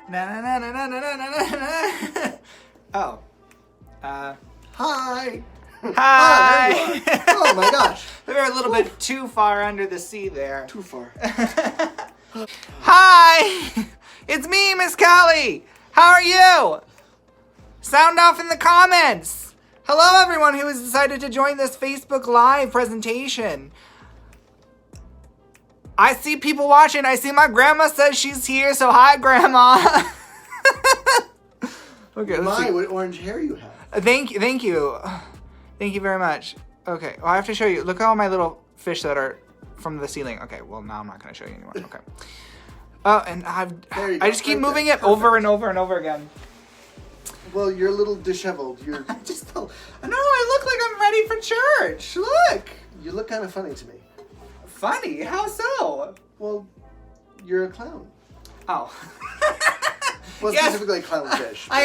Na na na na na na na na na. Oh. Hi. Hi. Ah, there you are. Oh my gosh. We were a little bit too far under the sea there. Too far. Hi! It's me, Miss Cali! How are you? Sound off in the comments! Hello everyone who has decided to join this Facebook Live presentation. I see people watching. I see my grandma says she's here, so hi grandma! Okay, let's see. What orange hair you have. Thank you. Thank you very much. Okay, well I have to show you. Look at all my little fish that are from the ceiling. Okay, well now I'm not going to show you anymore. Okay. Oh, and I just keep moving it over and over and over again. Well, you're a little disheveled. You're I know, I look like I'm ready for church. Look. You look kind of funny to me. Funny? How so? Well, you're a clown. Oh. Well, Yes. specifically clownfish. I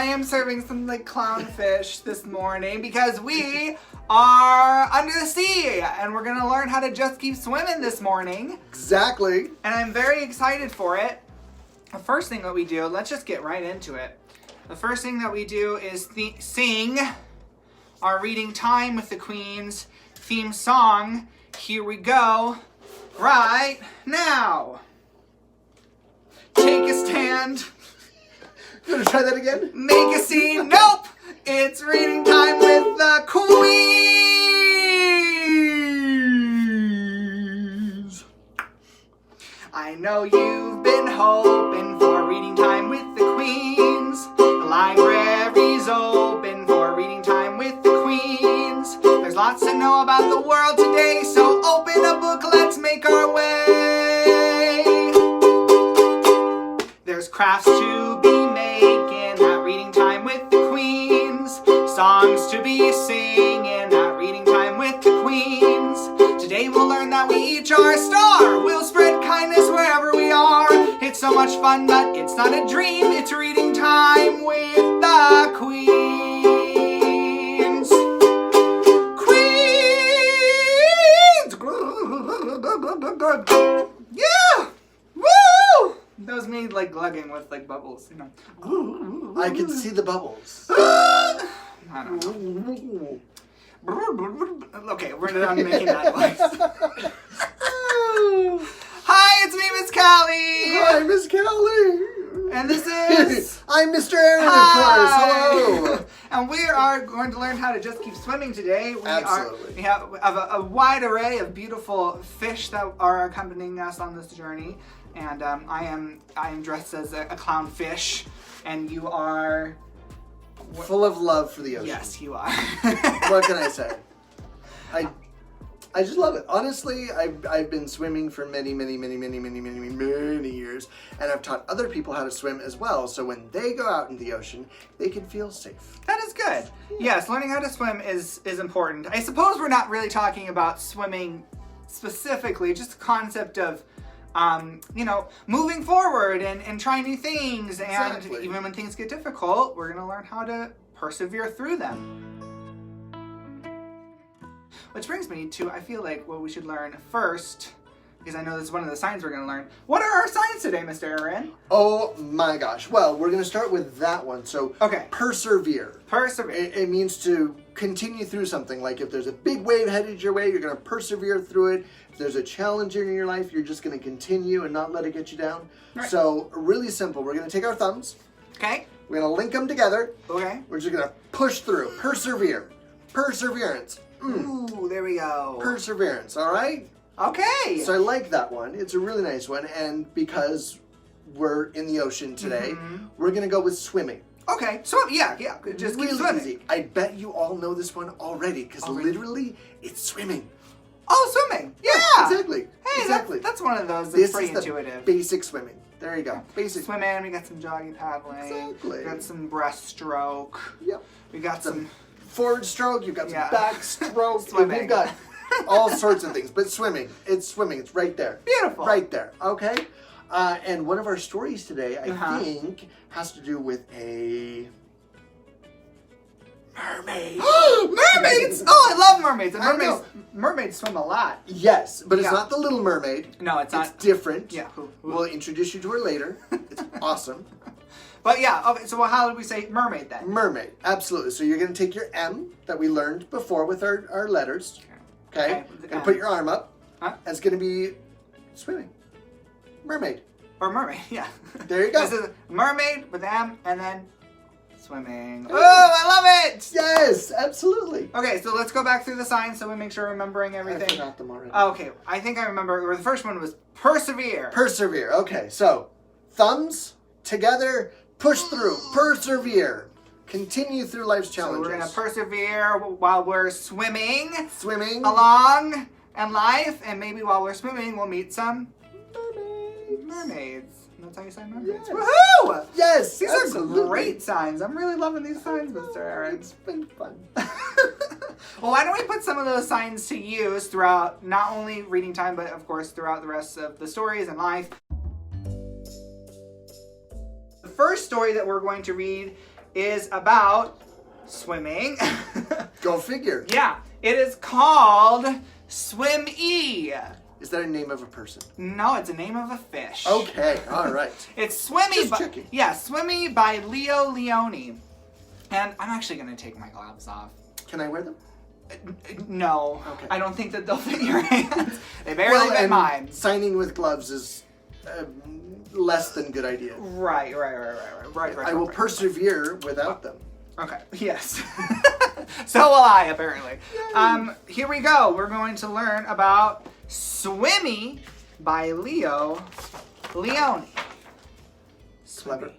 am serving some like clownfish this morning because we are under the sea and we're gonna learn how to just keep swimming this morning. Exactly. And I'm very excited for it. The first thing that we do, let's just get right into it. The first thing that we do is sing our Reading Time with the Queens theme song. Here we go, right now. Take a stand. You want to try that again? Make a scene. Nope. It's reading time with the Queens. I know you've been hoping for reading time with the Queens. The library's open for reading time with the Queens. There's lots to know about the world today, so open a book, let's make our way. There's crafts to be making at reading time with the Queens. Songs to be singing at reading time with the Queens. Today we'll learn that we each are a star. We'll spread kindness wherever we are. It's so much fun, but it's not a dream. It's reading time with the Queens. Queens! Yeah! Woo! That was me like glugging with like bubbles, you know. I can see the bubbles. I don't know. Okay, we're done making that noise. Hi, it's me, Miss Cali. Hi, Miss Cali. And this is... I'm Mr. Aaron, of Hi. course. Hello. And we are going to learn how to just keep swimming today. Absolutely. We have a wide array of beautiful fish that are accompanying us on this journey. And I am dressed as a clownfish, and you are... Full of love for the ocean. Yes, you are. What can I say? I just love it. Honestly, I've been swimming for many years, and I've taught other people how to swim as well, so when they go out in the ocean, they can feel safe. That is good. Yes, learning how to swim is important. I suppose we're not really talking about swimming specifically, just the concept of you know, moving forward and trying new things. And Exactly. even when things get difficult, we're going to learn how to persevere through them. Which brings me to, I feel like what we should learn first, because I know this is one of the signs we're going to learn. What are our signs today, Mr. Aaron? Oh my gosh. Well, we're going to start with that one. So, Okay. persevere. Persevere. It means to continue through something. Like if there's a big wave headed your way, you're going to persevere through it. If there's a challenge in your life, you're just going to continue and not let it get you down. Right. So, really simple. We're going to take our thumbs. Okay. We're going to link them together. Okay. We're just going to push through. Persevere. Perseverance. Ooh, there we go. Perseverance, all right? Okay. So I like that one. It's a really nice one. And because we're in the ocean today, we're going to go with swimming. Okay. So, yeah. Just keep really swimming. easy. I bet you all know this one already because literally it's swimming. Oh, swimming. Yeah. Exactly. Hey, exactly. That's one of those that's This pretty is the intuitive. basic swimming. There you go. Basic. Swimming, we got some jogging paddling. Exactly. We got some breaststroke. Yep. We got some... Forward stroke, you've got some Yeah. back stroke. Swimming. We've got all sorts of things. But swimming. It's right there. Beautiful. Right there. Okay? And one of our stories today, I think, has to do with a Mermaid. Mermaids! Oh, I love mermaids. And I know. mermaids swim a lot. Yes, but it's Yeah. not the Little Mermaid. No, it's not. It's different. Yeah. We'll introduce you to her later. It's awesome. But yeah, okay, so how did we say mermaid then? Mermaid, absolutely. So you're going to take your M that we learned before with our letters. Okay? And put your arm up. Huh? It's going to be swimming. Mermaid. Or mermaid, yeah. There you go. This is mermaid with M and then swimming. Oh, I love it! Yes, absolutely. Okay, so let's go back through the signs so we make sure we're remembering I everything. forgot them already. Okay, I think I remember. The first one was persevere. Persevere. Okay, so thumbs together, push through, persevere. Continue through life's So challenges. we're going to persevere while we're swimming Swimming. along in life, and maybe while we're swimming, we'll meet some mermaids. That's how you say mermaids. Yes. Woohoo! Yes, These absolutely. are great signs. I'm really loving these signs, Mr. Aaron. It's been fun. Well, why don't we put some of those signs to use throughout not only reading time, but of course throughout the rest of the stories and life. The first story that we're going to read is about swimming. Go figure. Yeah, it is called Swimmy. Is that a name of a person? No, it's a name of a fish. Okay, all right. It's Swimmy. Just checking. Yeah, Swimmy by Leo Lionni. And I'm actually going to take my gloves off. Can I wear them? No, Okay. I don't think that they'll fit your hands. They barely fit and mine. signing with gloves is less than good idea. Right. I will persevere without them. Okay. Yes. So will I, apparently. Here we go. We're going to learn about Swimmy by Leo Lionni. Clever.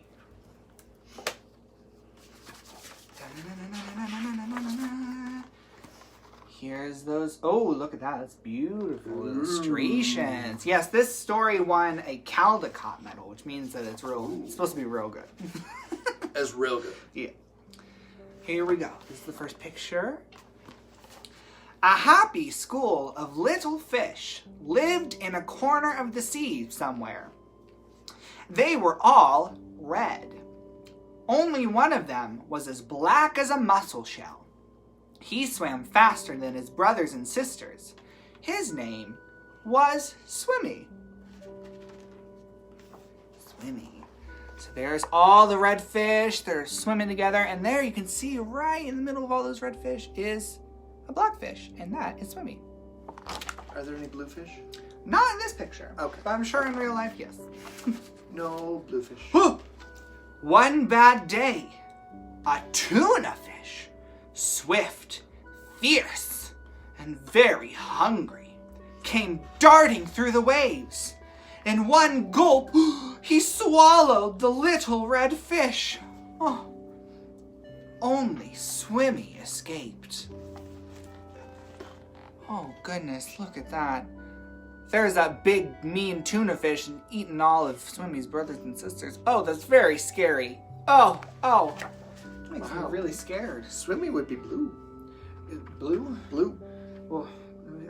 Here's those. Oh, look at that. That's beautiful illustrations. Yes, this story won a 𝐿𝐷𝐿 medal, which means that it's real. It's supposed to be real good. That's real good. Yeah. Here we go. This is the first picture. A happy school of little fish lived in a corner of the sea somewhere. They were all red. Only one of them was as black as a mussel shell. He swam faster than his brothers and sisters. His name was Swimmy. Swimmy. So there's all the red fish. They're swimming together. And there you can see right in the middle of all those red fish is a blackfish. And that is Swimmy. Are there any bluefish? Not in this picture. Okay. But I'm sure in real life, yes. No bluefish. One bad day, a tuna fish, swift, fierce, and very hungry, came darting through the waves. In one gulp, he swallowed the little red fish. Oh, only Swimmy escaped. Oh goodness, look at that. There's that big, mean tuna fish eating all of Swimmy's brothers and sisters. Oh, that's very scary. Oh. Makes me really scared. Swimmy would be blue. Blue? Blue. Well,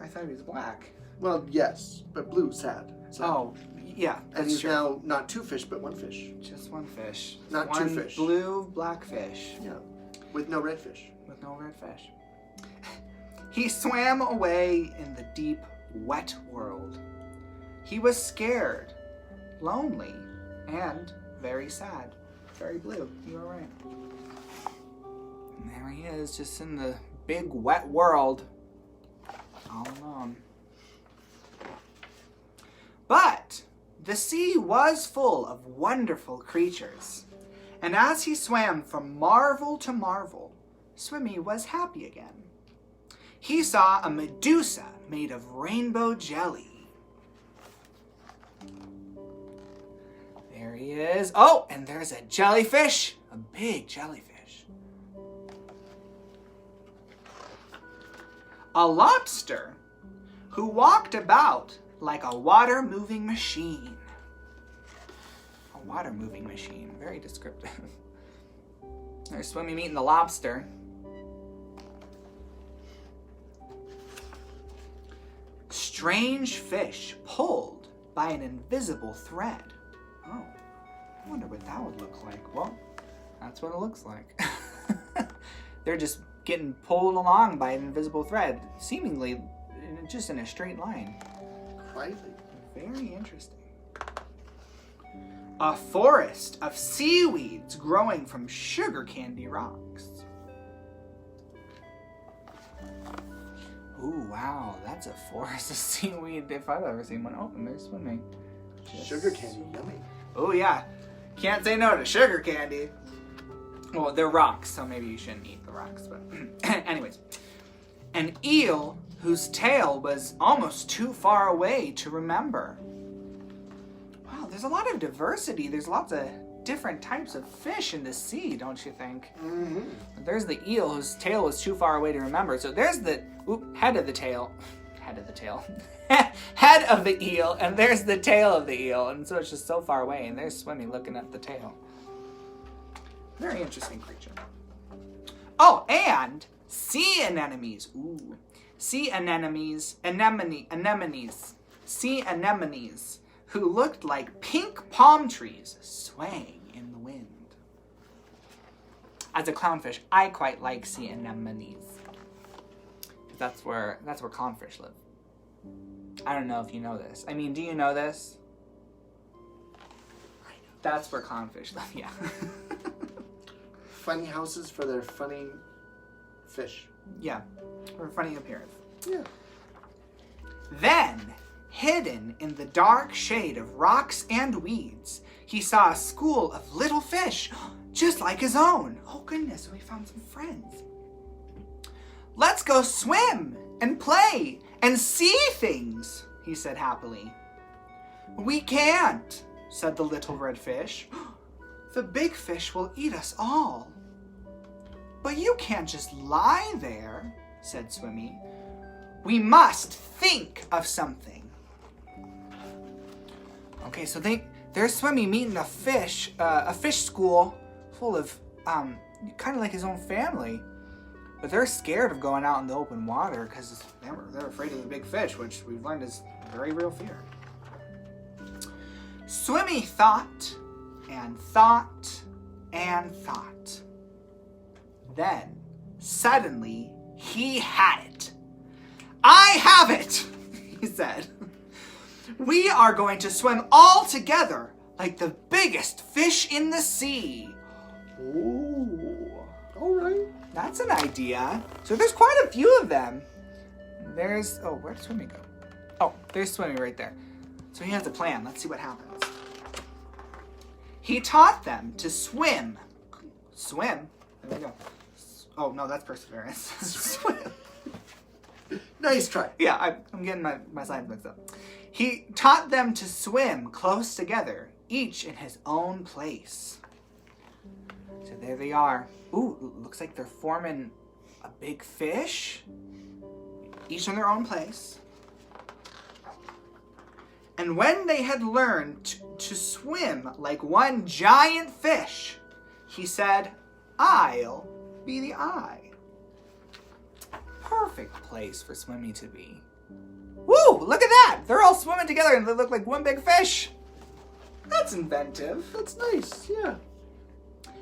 I thought he was black. Well, yes, but blue, sad. Oh, yeah. And he's now not two fish, but one fish. Just one fish. Not one two fish. Blue, black fish. Yeah, with no red fish. With no red fish. He swam away in the deep, wet world. He was scared, lonely, and very sad. Very blue. You were right. And there he is, just in the big, wet world, all alone. But the sea was full of wonderful creatures, and as he swam from marvel to marvel, Swimmy was happy again. He saw a Medusa made of rainbow jelly. There he is. Oh, and there's a jellyfish, a big jellyfish. A lobster who walked about like a water-moving machine. A water-moving machine, very descriptive. There's Swimmy meeting the lobster. Strange fish pulled by an invisible thread. Oh, I wonder what that would look like. Well, that's what it looks like. they're just getting pulled along by an invisible thread, seemingly just in a straight line. Crazy. Very interesting. A forest of seaweeds growing from sugar candy rocks. Ooh, wow, that's a forest of seaweed if I've ever seen one. Oh, and they're swimming. Sugar candy, yummy. Oh, yeah. Can't say no to sugar candy. Well, they're rocks, so maybe you shouldn't eat the rocks, but anyways. An eel whose tail was almost too far away to remember. Wow, there's a lot of diversity. There's lots of different types of fish in the sea, don't you think? Mm-hmm. There's the eel whose tail was too far away to remember. So there's the head of the tail. Head of the tail. Head of the eel, and there's the tail of the eel. And so it's just so far away, and there's Swimmy looking at the tail. Very interesting creature. Oh, and sea anemones. Ooh. Sea anemones. Sea anemones who looked like pink palm trees swaying in the wind. As a clownfish, I quite like sea anemones. That's where clownfish live. I don't know if you know this. I mean, do you know this? I know. That's where clownfish live, yeah. Funny houses for their funny fish. Yeah, or funny appearance. Yeah. Then, hidden in the dark shade of rocks and weeds, he saw a school of little fish, just like his own. Oh goodness, we found some friends. Let's go swim and play and see things, he said happily. We can't, said the little red fish. The big fish will eat us all. But you can't just lie there, said Swimmy. We must think of something. Okay, so there's Swimmy meeting a fish school full of, kind of like his own family. But they're scared of going out in the open water because they're afraid of the big fish, which we've learned is a very real fear. Swimmy thought and thought and thought. Then, suddenly, he had it. I have it, he said. We are going to swim all together like the biggest fish in the sea. Ooh, all right. That's an idea. So there's quite a few of them. There's, where'd Swimmy go? Oh, there's Swimmy right there. So he has a plan. Let's see what happens. He taught them to swim. Swim? There we go. Oh, no, that's perseverance. Swim. Nice try. Yeah, I'm getting my signs mixed up. He taught them to swim close together, each in his own place. So there they are. Ooh, looks like they're forming a big fish, each in their own place. And when they had learned to swim like one giant fish, he said, I'll be the eye. Perfect place for Swimmy to be. Woo, look at that! They're all swimming together and they look like one big fish. That's inventive. That's nice, yeah.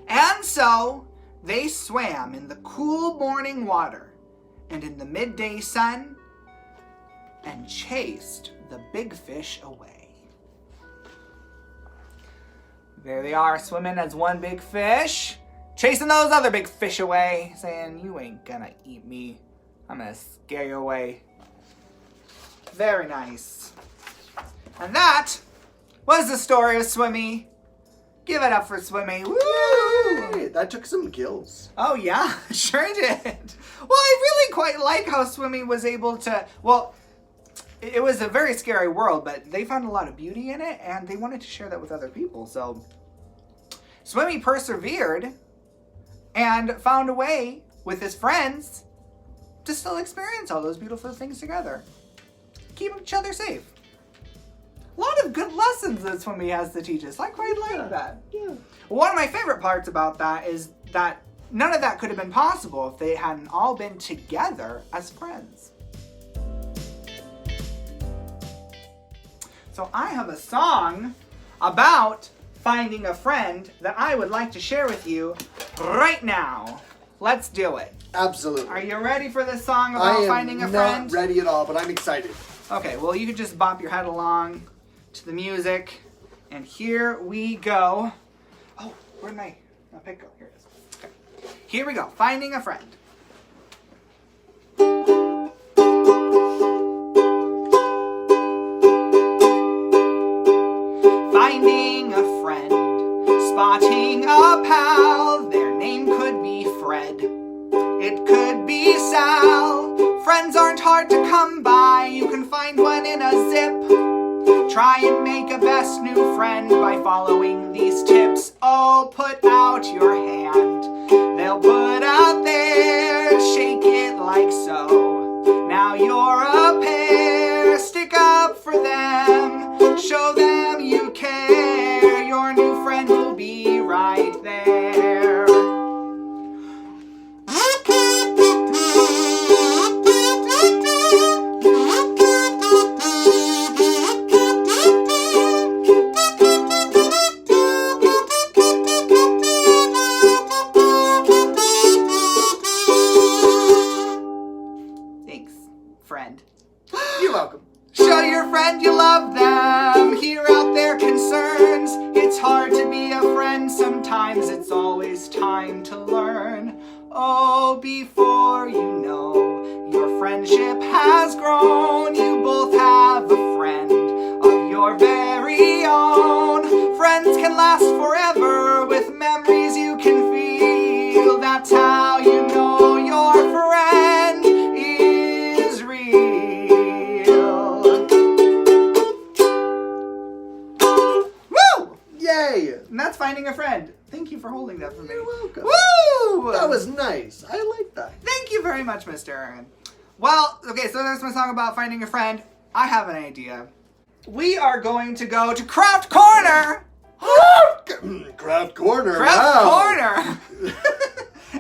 And so they swam in the cool morning water and in the midday sun and chased the big fish away. There they are, swimming as one big fish, chasing those other big fish away, saying, you ain't gonna eat me. I'm gonna scare you away. Very nice. And that was the story of Swimmy. Give it up for Swimmy. Woo! Hey, that took some gills. Oh yeah, sure did. Well, I really quite like how Swimmy was able to, it was a very scary world, but they found a lot of beauty in it, and they wanted to share that with other people. So Swimmy persevered and found a way with his friends to still experience all those beautiful things together. Keep each other safe. A lot of good lessons that Swimmy has to teach us. I quite like that. Yeah. One of my favorite parts about that is that none of that could have been possible if they hadn't all been together as friends. So I have a song about finding a friend that I would like to share with you right now. let's do it. Absolutely. Are you ready for this song about finding a friend? I am not ready at all, but I'm excited. Okay, well, you can just bop your head along to the music. And here we go. Oh, where'd my pick go? Here it is. Okay. Here we go. Finding a friend. Finding a friend, spotting a pal. Their name could be Fred, it could be Sal. Friends aren't hard to come by, you can find one in a zip. Try and make a best new friend by following these tips. Oh, put out your hand, they'll put out theirs. Shake it like so, now you're a pair. Stick up for them, show them you care. Your new friend will be right there. Thanks, friend. You're welcome. Show your friend you love them. Hear out their concerns. It's hard to be a friend sometimes. It's always time to learn. Oh, before you know, your friendship has grown. You both have a friend of your very own. Friends can last forever with memories you can feel. That's how you know your friend is real. Woo! Yay! And that's finding a friend. Thank you for holding that for me. You're welcome. Woo! That was nice. I like that. Thank you very much, Mr. Aaron. Well, okay, so that's my song about finding a friend. I have an idea. We are going to go to Craft Corner! Craft Corner. Craft Wow. Corner!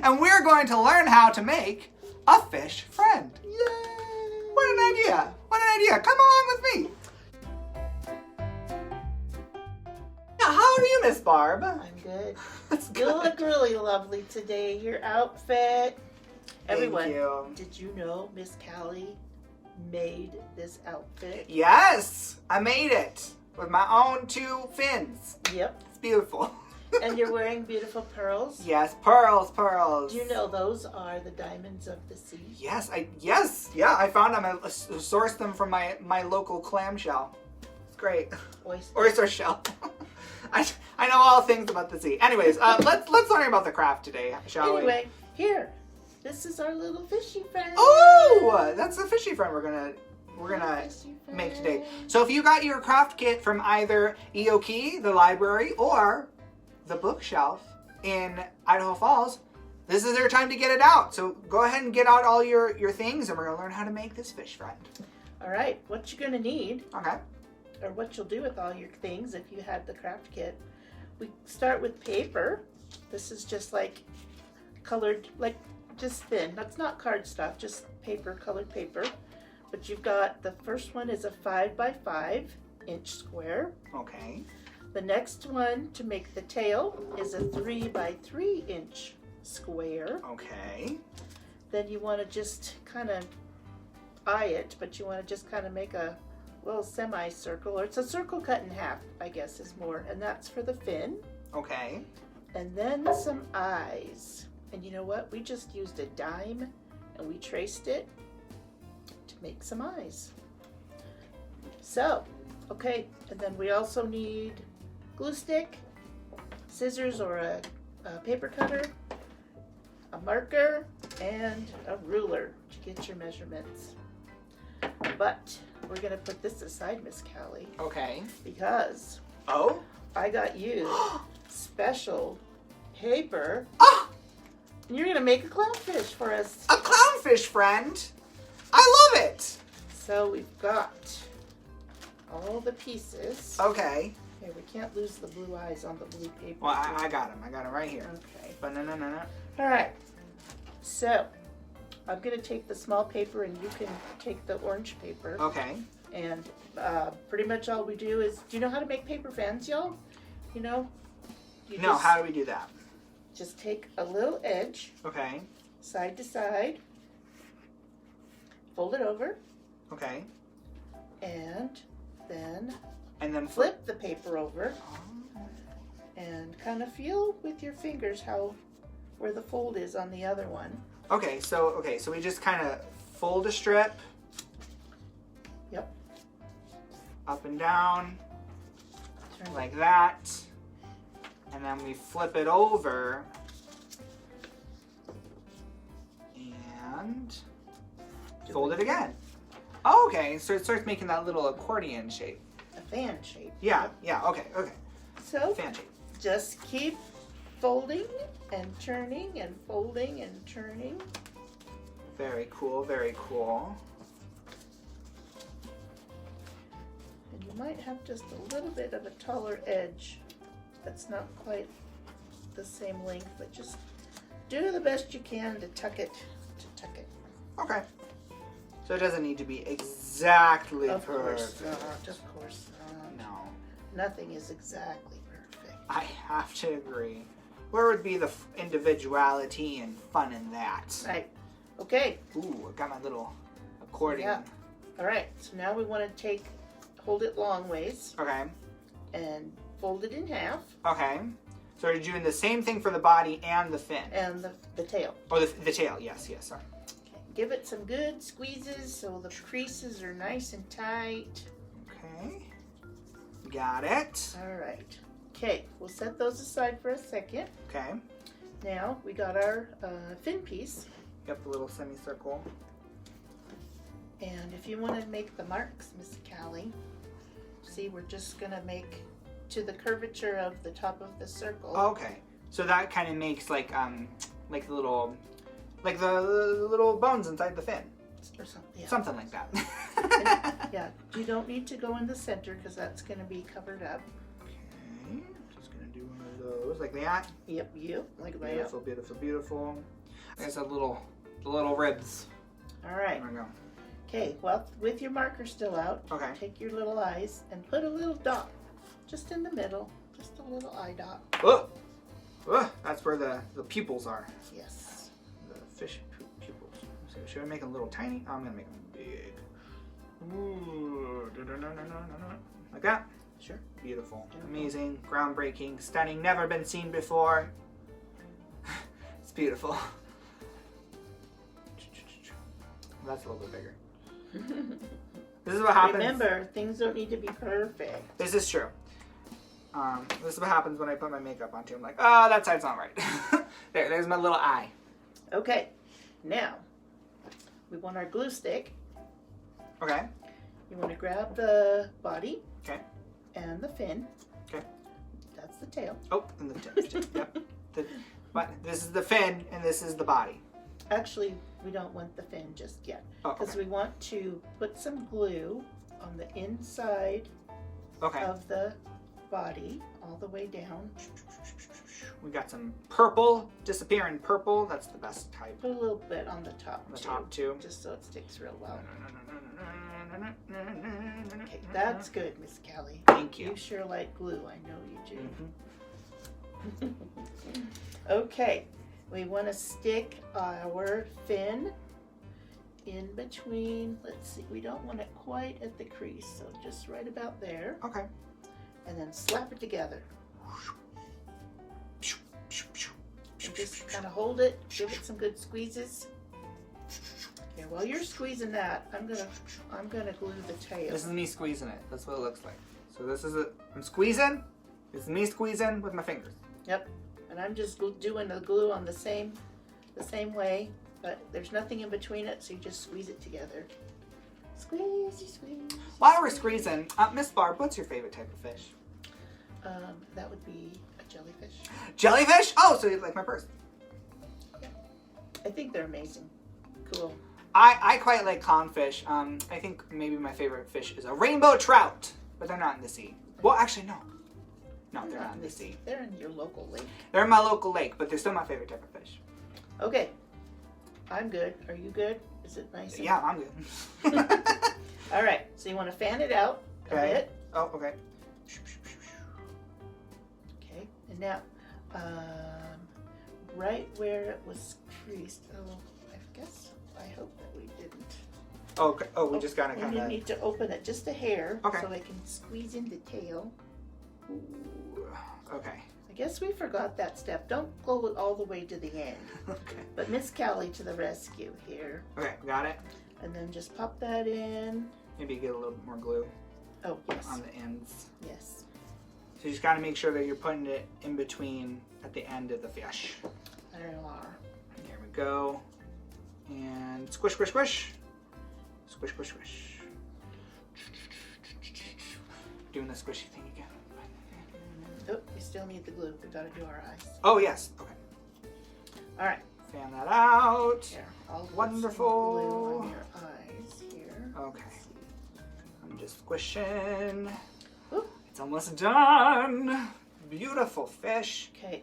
And we're going to learn how to make a fish friend. Yay! What an idea! What an idea! Come along with me. Now, how are you, Miss Barb? I'm good. That's You good. look really lovely today. Your outfit. Everyone, Thank you. did you know Miss Cali made this outfit? Yes! I made it with my own 2 fins. Yep. It's beautiful. And you're wearing beautiful pearls. Yes, pearls, pearls. Do you know those are the diamonds of the sea? Yes, I found them. I sourced them from my local clamshell. It's great. Oyster shell. I know all things about the sea. Anyways, let's learn about the craft today, shall we? Anyway, here. This is our little fishy friend. Oh, that's the fishy friend we're gonna Fishy friend. make today. So if you got your craft kit from either 𝐿𝐸𝐠𝐬, the library, or the bookshelf in Idaho Falls, this is your time to get it out. So go ahead and get out all your things, and we're gonna learn how to make this fish friend. All right, what you're gonna need, Okay. or what you'll do with all your things if you had the craft kit. We start with paper. This is just like colored, like just thin. That's not card stuff, just paper, colored paper. But you've got, the first one is a 5 by 5 inch square. Okay. The next one to make the tail is a 3 by 3 inch square. Okay. Then you want to just kind of eye it, but you want to just kind of make a little semicircle, or it's a circle cut in half, I guess is more, and that's for the fin. Okay. And then some eyes. And you know what? We just used a dime and we traced it to make some eyes. So, okay, and then we also need glue stick, scissors or a paper cutter, a marker, and a ruler to get your measurements. But we're gonna put this aside, Miss Cali, Okay. because Oh? I got you special paper. Ah! And you're gonna make a clownfish for us. A clownfish friend? I love it! So we've got all the pieces. Okay. Okay, we can't lose the blue eyes on the blue paper. Well, I got him. I got him right here. Okay. But no. All right. So I'm gonna take the small paper and you can take the orange paper. Okay. And pretty much all we do is, do you know how to make paper fans, y'all? You know? You No, how do we do that? just take a little edge Okay. side to side. Fold it over. Okay. And then flip. flip the paper over and kind of feel with your fingers where the fold is on the other one. Okay, so we just kind of fold a strip. Yep. Up and down, Turn like that, and then we flip it over and fold it again. Oh, okay, so it starts making that little accordion shape. a fan shape. Yeah, yeah, okay. So Fan shape. just keep folding and turning and folding and turning. Very cool, very cool. And you might have just a little bit of a taller edge. That's not quite the same length, but just do the best you can to tuck it. Okay. So it doesn't need to be exactly Of course perfect. not. Of course not. No. Nothing is exactly perfect. I have to agree. Where would be the individuality and fun in that? Right. Okay. Ooh, I got my little accordion. Yeah. All right. So now we want to hold it long ways Okay. and fold it in half Okay. So we're doing the same thing for the body and the fin. and the tail. Oh, the tail. Yes, sorry. Okay. Give it some good squeezes so the creases are nice and tight. Okay. Got it. All right. Okay. We'll set those aside for a second. Okay. Now we got our fin piece. Yep, the little semicircle. And if you want to make the marks, Miss Cali, see, we're just going to make to the curvature of the top of the circle. Okay. So that kind of makes like the little bones inside the fin. Or something. Yeah. Something like that. Yeah. You don't need to go in the center because that's going to be covered up. Okay. Just gonna do one of those like that. Yep. Like that. Beautiful, beautiful, beautiful. There's the little ribs. All right. There we go. Okay. Well, with your marker still out, Okay. take your little eyes and put a little dot just in the middle. Just a little eye dot. Oh! Oh, that's where the pupils are. Yes. The fish pupils. So should I make them a little tiny? Oh, I'm gonna make them big. Ooh, like that. Sure. Beautiful, amazing, groundbreaking, stunning, never been seen before. It's beautiful. That's a little bit bigger. This is what happens. Remember, things don't need to be perfect. This is true. This is what happens when I put my makeup on too. I'm like, oh, that side's not right. There's my little eye. Okay. Now, we want our glue stick. Okay. You want to grab the body. Okay. And the fin. Okay. That's the tail. Oh, and the tip. Yep. But this is the fin, and this is the body. Actually, we don't want the fin just yet. Oh, Because okay. we want to put some glue on the inside Okay. of the body, all the way down. We got some purple, disappearing purple. That's the best type. Put a little bit on the top, On the top too. just so it sticks real well. Okay, that's good, Miss Cali. Thank you. You sure like glue, I know you do. Mhm. Okay, we want to stick our fin in between, let's see, we don't want it quite at the crease, so just right about there, Okay. and then slap it together. And just kind of hold it, give it some good squeezes. Okay, while you're squeezing that, I'm gonna glue the tail. This is me squeezing it. That's what it looks like. So this is it. I'm squeezing. This is me squeezing with my fingers. Yep, and I'm just doing the glue on the same way, but there's nothing in between it, so you just squeeze it together. Squeeze. While we're squeezing, Miss Barb, what's your favorite type of fish? That would be a jellyfish. Jellyfish? Oh, so you like my purse. I think they're amazing. Cool. I quite like clownfish. I think maybe my favorite fish is a rainbow trout, but they're not in the sea. Well, actually, no. No, they're not in the sea. They're in your local lake. They're in my local lake, but they're still my favorite type of fish. Okay. I'm good. Are you good? Is it nice? Yeah, I'm good. All right. So you want to fan it out a Okay. bit. Oh, okay. Okay. And now, right where it was greased. Oh, I guess, I hope that we didn't. Okay. Oh, we just gotta And kind you of. need to open it just a hair. Okay. So I can squeeze in the tail. Okay. I guess we forgot that step. Don't go all the way to the end. Okay. But Miss Cali to the rescue here. Okay, got it. And then just pop that in. Maybe get a little bit more glue Oh, yes. on the ends. Yes. So you just gotta make sure that you're putting it in between at the end of the fish. There you are. There we go. And squish, squish, squish. Squish, squish, squish. Doing the squishy thing again. Oh, we still need the glue. We gotta do our eyes. Oh, yes. Okay. All right. Fan that out. Here, I'll put Wonderful. some glue on your eyes here. Okay. I'm just squishing. Oop. It's almost done. Beautiful fish. Okay,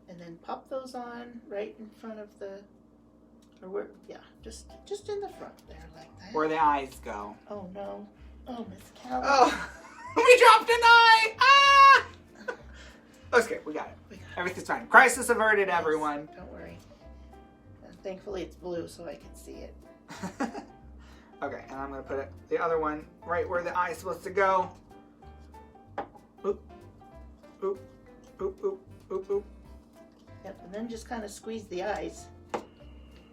and then pop those on right in front of the, or where? Yeah, just in the front there, like that. Where the eyes go. Oh no! Oh, Miss Cali. Oh, we dropped an eye. Ah! Okay, we got it. We got it. Everything's fine. Crisis averted, everyone. Don't worry. And thankfully, it's blue, so I can see it. Okay, and I'm gonna put it, the other one right where the eye's supposed to go. Oop, oop, oop, oop, oop, oop. Yep, and then just kind of squeeze the eyes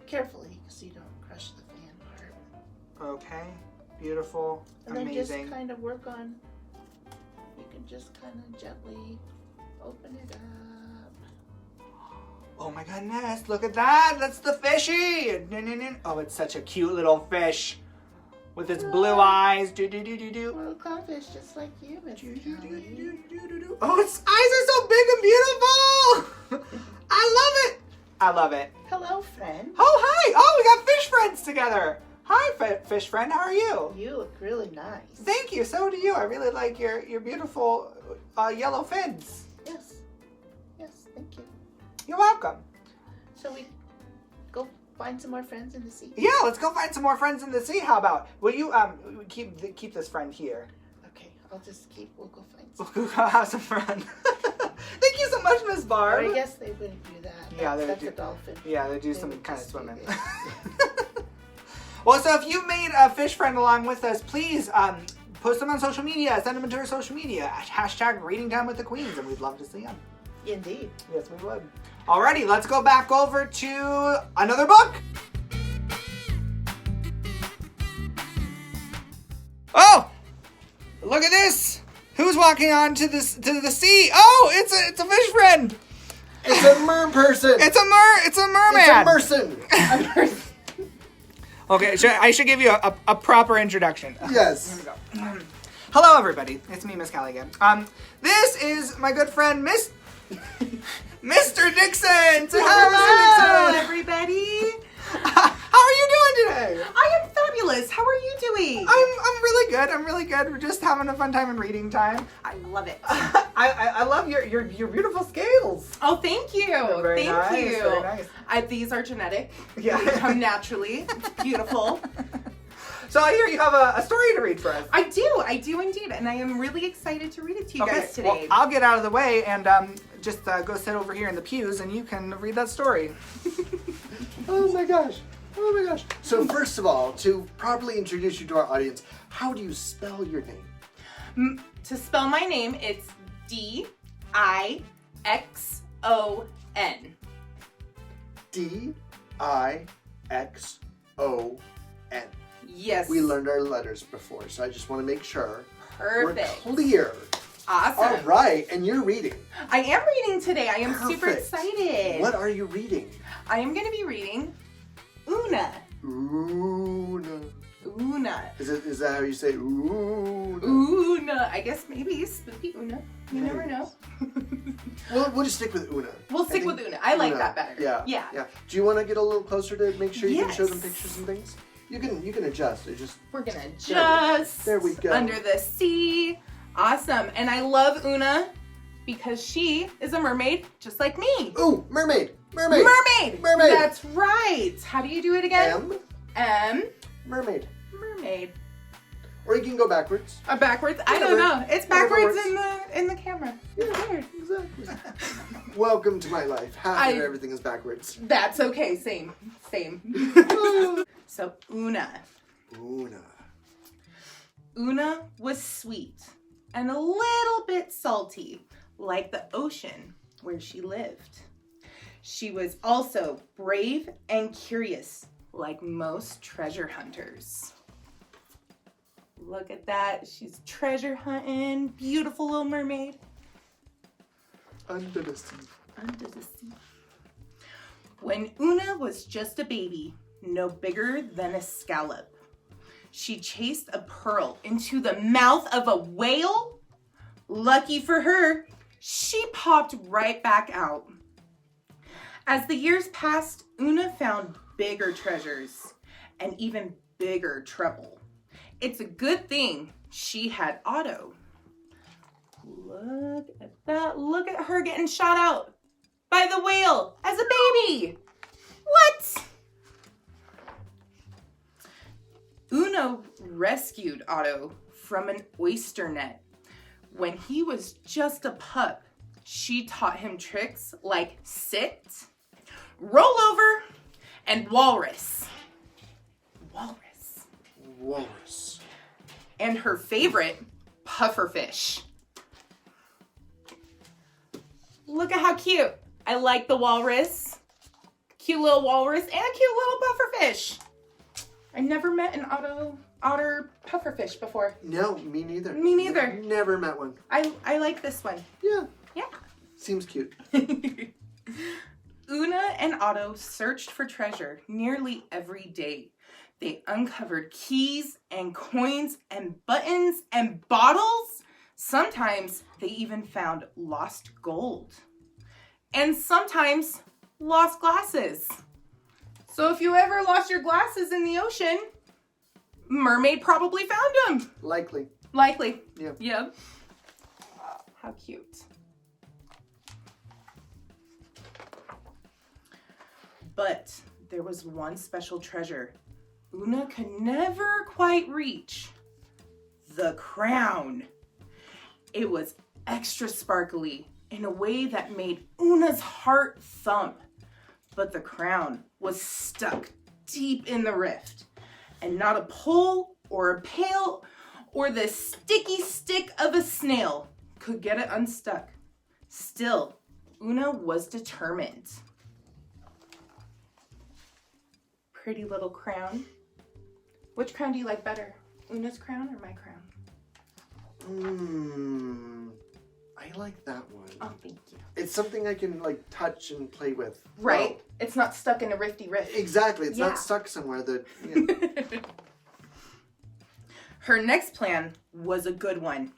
carefully, so you don't crush the fan part. Okay, beautiful, And then amazing. just kind of work on. You can just kind of gently open it up. Oh my goodness, look at that! That's the fishy! Oh, it's such a cute little fish with its blue eyes. Do do do do do. Little clownfish, just like you, Miss Cali. Oh, its eyes are so big and beautiful! I love it! I love it. Hello, friend. Oh, hi! Oh, we got fish friends together! Hi, fish friend, how are you? You look really nice. Thank you, so do you. I really like your beautiful yellow fins. Yes. Yes, thank you. You're welcome. So we go find some more friends in the sea? Yeah, let's go find some more friends in the sea. How about? Will you keep this friend here? Okay, we'll go find We'll some. go have some fun. Thank you so much, Miss Barb. Or I guess they wouldn't do that. Yeah, they That's do. a dolphin. Yeah, they do They some would kind of just do swimming. this. Well, so if you made a fish friend along with us, please post them on social media. Send them into our social media. # Reading Time with the Queens, and we'd love to see them. Indeed. Yes, we would. Alrighty, let's go back over to another book. Oh, look at this. Who's walking on to the sea? Oh, it's a fish friend. It's a mer person. It's a merman. It's a merson. Okay, I should give you a proper introduction. Yes. Here we go. Hello, everybody. It's me, Miss Cali again. This is my good friend, Mr. Dixon. Say hi, Hello, Mr. Dixon. everybody. How are you doing today? I am fabulous. How are you doing? I'm really good. I'm really good. We're just having a fun time in reading time. I love it. I love your beautiful scales. Oh, thank you. Very Thank nice, you. very nice. These are genetic. Yeah. They come naturally. It's beautiful. So I hear you have a story to read for us. I do indeed. And I am really excited to read it to you guys today. Well, I'll get out of the way and just go sit over here in the pews and you can read that story. Oh my gosh. Oh my gosh. So first of all, to properly introduce you to our audience, how do you spell your name? To spell my name, it's DIXON. DIXON. Yes. We learned our letters before, so I just want to make sure Perfect. we're clear. Awesome. All right, and you're reading. I am reading today. I am super Perfect. excited. What are you reading? I am going to be reading Oona. Oona. Oona. Is that how you say Oona? Oona. I guess maybe spooky Oona. You never know. We'll just stick with Oona. We'll stick with Oona. I like Oona. that better. Yeah. Yeah. Do you want to get a little closer to make sure you can show them Yes. pictures and things? You can adjust. It just We're gonna adjust. There we go. Under the sea. Awesome. And I love Oona because she is a mermaid just like me. ooh, mermaid. Mermaid. Mermaid. Mermaid. That's right. How do you do it again? M. M. Mermaid. Mermaid. Or you can go backwards. Backwards? I don't Whatever. know. It's Whatever backwards works. in the camera. It's weird. Exactly. Welcome to my life. Half of everything is backwards. That's okay. Same. So Oona. Oona was sweet and a little bit salty, like the ocean where she lived. She was also brave and curious, like most treasure hunters. Look at that. She's treasure hunting. Beautiful little mermaid. Under the sea. Under the sea. When Oona was just a baby, no bigger than a scallop, she chased a pearl into the mouth of a whale. Lucky for her, she popped right back out. As the years passed, Oona found bigger treasures and even bigger trouble. It's a good thing she had Otto. Look at that. Look at her getting shot out by the whale as a baby. What? Oona rescued Otto from an oyster net. When he was just a pup, she taught him tricks like sit, roll over, and walrus. Walrus. And her favorite, pufferfish. Look at how cute. I like the walrus. Cute little walrus and a cute little pufferfish. I never met an otter pufferfish before. No, me neither. Me neither. Never met one. I like this one. Yeah. Yeah. Seems cute. Oona and Otto searched for treasure nearly every day. They uncovered keys and coins and buttons and bottles. Sometimes they even found lost gold. And sometimes lost glasses. So if you ever lost your glasses in the ocean, mermaid probably found them. Likely. Yeah. Yep. How cute. But there was one special treasure Oona could never quite reach. The crown. It was extra sparkly in a way that made Oona's heart thump. But the crown was stuck deep in the rift, and not a pole or a pail or the sticky stick of a snail could get it unstuck. Still, Oona was determined. Pretty little crown. Which crown do you like better? Oona's crown or my crown? I like that one. Oh, thank you. It's something I can like touch and play with. Right? Well, it's not stuck in a rifty rift. Exactly. It's not stuck somewhere that... Yeah. Her next plan was a good one.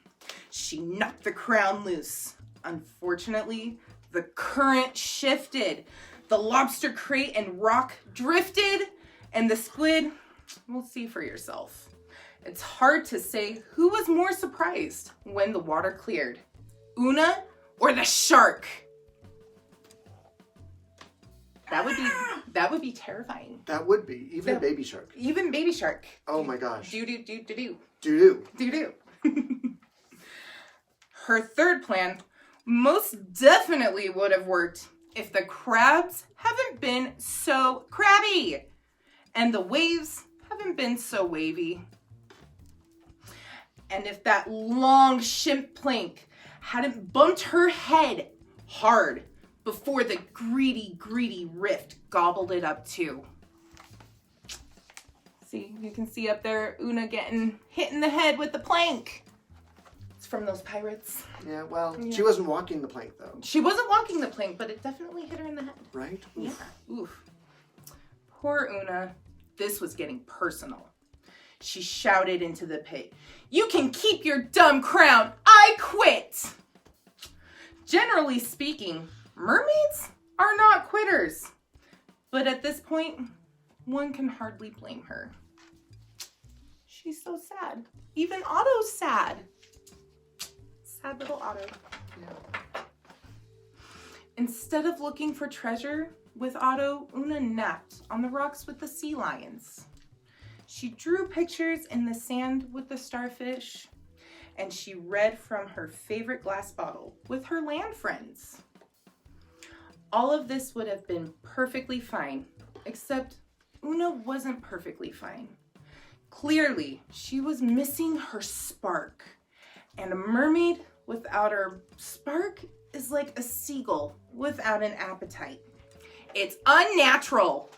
She knocked the crown loose. Unfortunately, the current shifted. The lobster crate and rock drifted, and the squid, we'll see for yourself. It's hard to say who was more surprised when the water cleared, Oona or the shark. That would be terrifying. That would be. Even baby shark. Even baby shark. Oh my gosh. Do. Her third plan most definitely would have worked if the crabs haven't been so crabby and the waves haven't been so wavy. And if that long shimp plank hadn't bumped her head hard before the greedy rift gobbled it up too. See, you can see up there Oona getting hit in the head with the plank. It's from those pirates. Yeah, well, she wasn't walking the plank though. She wasn't walking the plank, but it definitely hit her in the head. Right? Oof. Yeah. Oof. Poor Oona. This was getting personal. She shouted into the pit, "You can keep your dumb crown. I quit." Generally speaking, mermaids are not quitters. But at this point, one can hardly blame her. She's so sad. Even Otto's sad. Sad little Otto. Yeah. Instead of looking for treasure with Otto, Oona napped on the rocks with the sea lions. She drew pictures in the sand with the starfish, and she read from her favorite glass bottle with her land friends. All of this would have been perfectly fine, except Oona wasn't perfectly fine. Clearly, she was missing her spark. And a mermaid without her spark is like a seagull without an appetite. It's unnatural.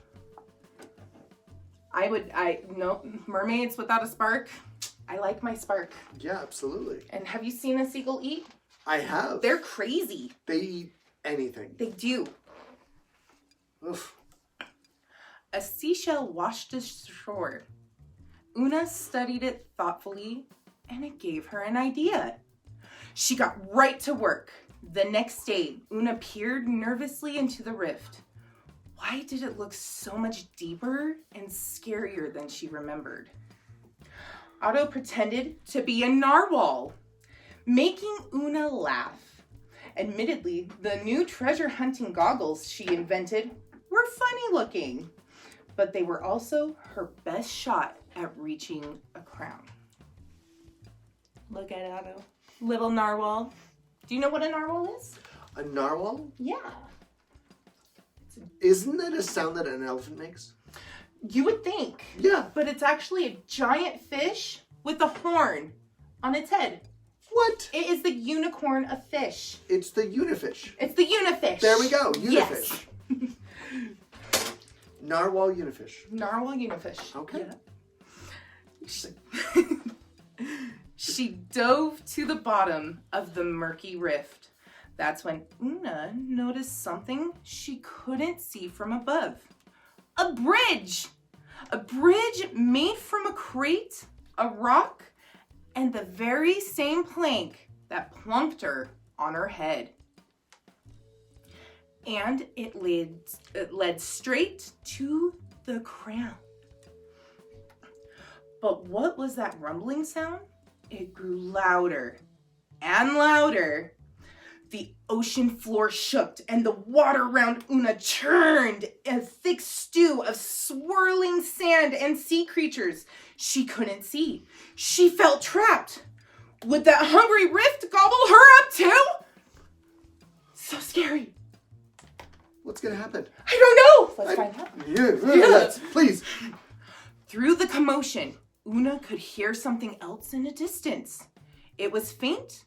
No, mermaids without a spark. I like my spark. Yeah, absolutely. And have you seen a seagull eat? I have. They're crazy. They eat anything. They do. Oof. A seashell washed ashore. Oona studied it thoughtfully, and it gave her an idea. She got right to work. The next day, Oona peered nervously into the rift. Why did it look so much deeper and scarier than she remembered? Otto pretended to be a narwhal, making Oona laugh. Admittedly, the new treasure hunting goggles she invented were funny looking, but they were also her best shot at reaching a crown. Look at Otto, little narwhal. Do you know what a narwhal is? A narwhal? Yeah. Isn't that a sound that an elephant makes? You would think. Yeah. But it's actually a giant fish with a horn on its head. What? It is the unicorn of fish. It's the unifish. It's the unifish. There we go. Unifish. Yes. Narwhal unifish. Narwhal unifish. Okay. Yeah. She dove to the bottom of the murky rift. That's when Oona noticed something she couldn't see from above. A bridge! A bridge made from a crate, a rock, and the very same plank that plunked her on her head. And it led straight to the crown. But what was that rumbling sound? It grew louder and louder. The ocean floor shook and the water around Oona churned, a thick stew of swirling sand and sea creatures she couldn't see. She felt trapped. Would that hungry rift gobble her up too? So scary. What's gonna happen? I don't know. Let's find out. Yeah. Let's, please. Through the commotion, Oona could hear something else in the distance. It was faint,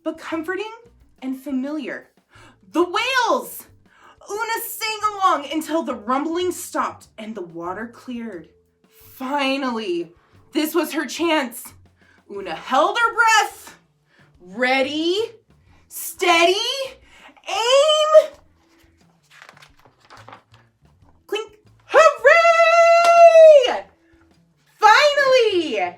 but comforting and familiar. The whales! Oona sang along until the rumbling stopped and the water cleared. Finally, this was her chance. Oona held her breath. Ready, steady, aim! Clink! Hooray! Finally!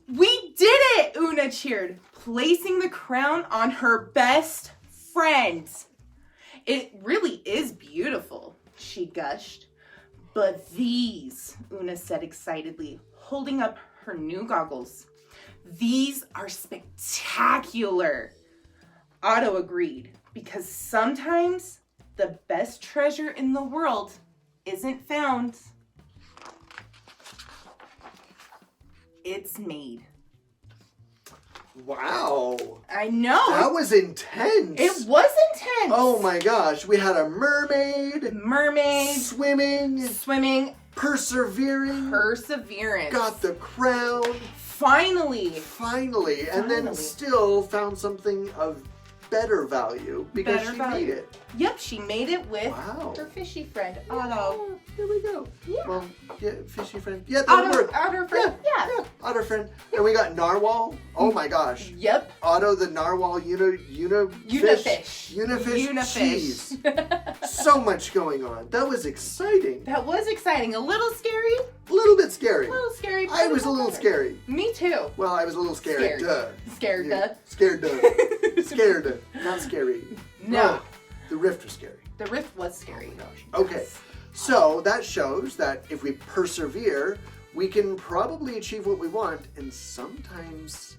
We did it! Oona cheered, placing the crown on her best friend. It really is beautiful, she gushed. But these, Oona said excitedly, holding up her new goggles, these are spectacular. Otto agreed, because sometimes the best treasure in the world isn't found. It's made. Wow. I know. That was intense. It was intense. Oh my gosh. We had a mermaid. Mermaid. Swimming. Persevering. Perseverance. Got the crown. Finally. And then still found something of better value because she made it. Yep, she made it with Wow. her fishy friend, Otto. Oh, there we go. Yeah. Well, yeah, fishy friend. Yeah, that worked. Otter friend. Yeah. Otter friend. And we got narwhal. Oh my gosh. Yep. Otto the narwhal unifish cheese. So much going on. That was exciting. That was exciting. A little scary. A little bit scary. A little scary. But I was a little scary. Me too. Well, I was a little scared. Duh. Scared. Yeah. Scared. Not scary. No. Oh, the rift was scary. The rift was scary. Oh my gosh. Okay. So that shows that if we persevere, we can probably achieve what we want, and sometimes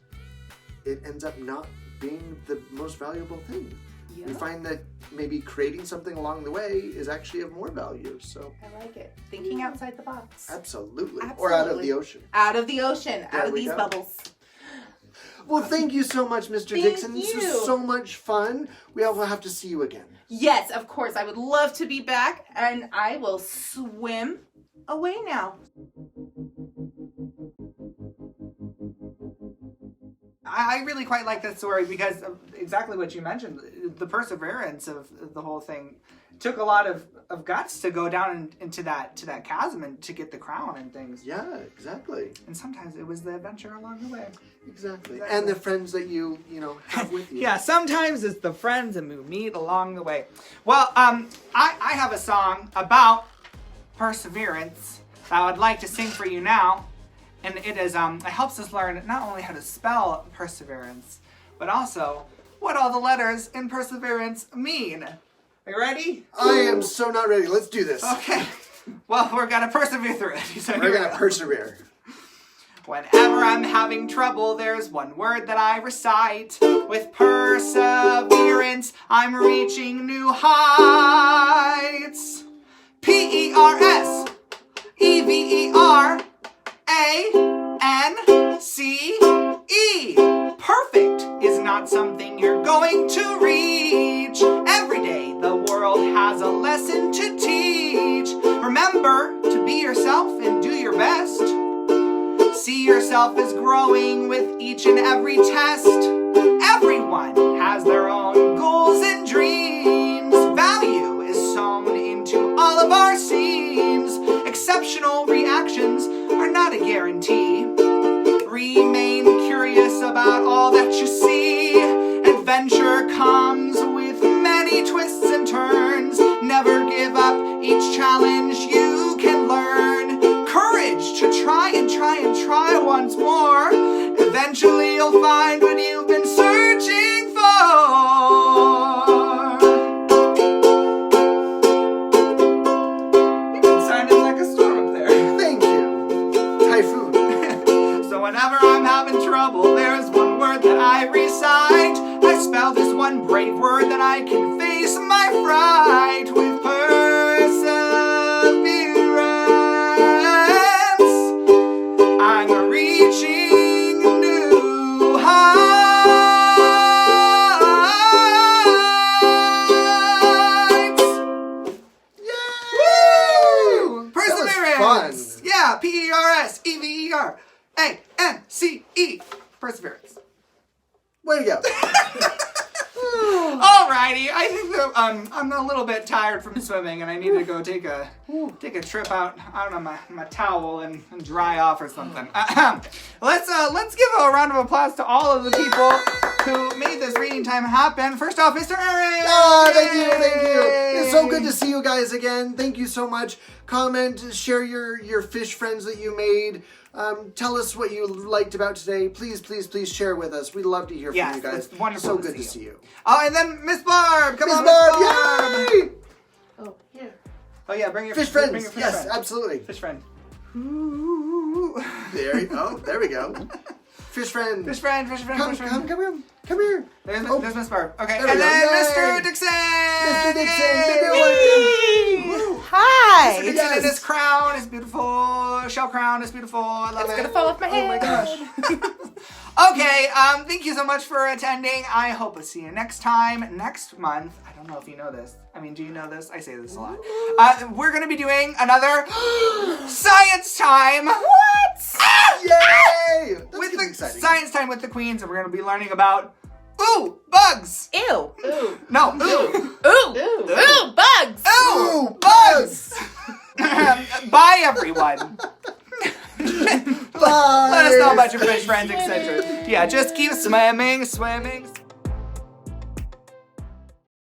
it ends up not being the most valuable thing. Yeah. We find that maybe creating something along the way is actually of more value. So I like it. Thinking outside the box. absolutely. Or out of the ocean. Out of the ocean. There Out of we these go. bubbles. Well, thank you so much, Mr. Thank Dixon. This you. was so much fun. We will have to see you again. Yes, of course. I would love to be back, and I will swim away now. I really quite like that story because of exactly what you mentioned. The perseverance of the whole thing took a lot of guts to go down into that chasm and to get the crown and things. Yeah, exactly. And sometimes it was the adventure along the way. Exactly. And the friends that you have with you. Yeah, sometimes it's the friends that we meet along the way. Well, I have a song about perseverance that I would like to sing for you now. And it is it helps us learn not only how to spell perseverance, but also what all the letters in perseverance mean. Are you ready? I am so not ready. Let's do this. Okay. Well, we're gonna persevere through it. So We're going to persevere. Whenever I'm having trouble, there's one word that I recite. With perseverance, I'm reaching new heights. P-E-R-S-E-V-E-R-A-N-C-E. Perfect is not something you're going to reach. Every day the world has a lesson to teach. Remember to be yourself and do your best. See yourself as growing with each and every test. Everyone has their own goals and dreams. Value is sewn into all of our seams. Exceptional reactions are not a guarantee. Remain curious about all that you see. Adventure comes with many twists and turns. Never give up each challenge you can learn. Courage to try and try and try once more. Eventually you'll find what you've been searching for. You've been sounding like a storm up there. Thank you. Typhoon. So whenever I'm having trouble, there's one word that I recite. I spell this one brave word that I can face my fright with perseverance. I'm reaching new heights. Woo! Perseverance. That was fun. Yeah, P-E-R-S-E-V-E-R-A-N-C-E. Perseverance. Way to go. Alrighty, I think that I'm a little bit tired from swimming, and I need to go take a trip out on my towel and dry off or something. Let's give a round of applause to all of the people who made this reading time happen. First off, Mr. Eric. Oh, thank you. It's so good to see you guys again. Thank you so much. Comment, share your fish friends that you made. Tell us what you liked about today. Please share with us. We'd love to hear from you guys. It's wonderful. So to good see to see you. Oh, and then Miss Barb. Come on, Miss Miss Barb, Barb. yay! Oh, here. Oh yeah, bring your Fish bring friends. your fish Yes, friend. absolutely. Fish friend. There we go. Fish friend. Fish friend. Come here. There's Miss Barb. Okay, There we and go. then Yay. Mr. Dixon. Mr. Dixon. Yay. Woo. Hi. Mr. Dixon Yes. and his crown is beautiful. Shell crown is beautiful. I love It's it. gonna fall off my head. Oh my gosh. Okay, thank you so much for attending. I hope to see you next time. Next month, I don't know if you know this. I mean, do you know this? I say this a lot. We're gonna be doing another science time. What? Yay! That's With gonna be the exciting. science time with the queens, and we're gonna be learning about bugs. Ew. Ooh. No, Ooh. Ooh. Bugs. Ooh, bugs. Bye, everyone. Bye. Let us know about your fish friends, etc. Yeah, just keep swimming.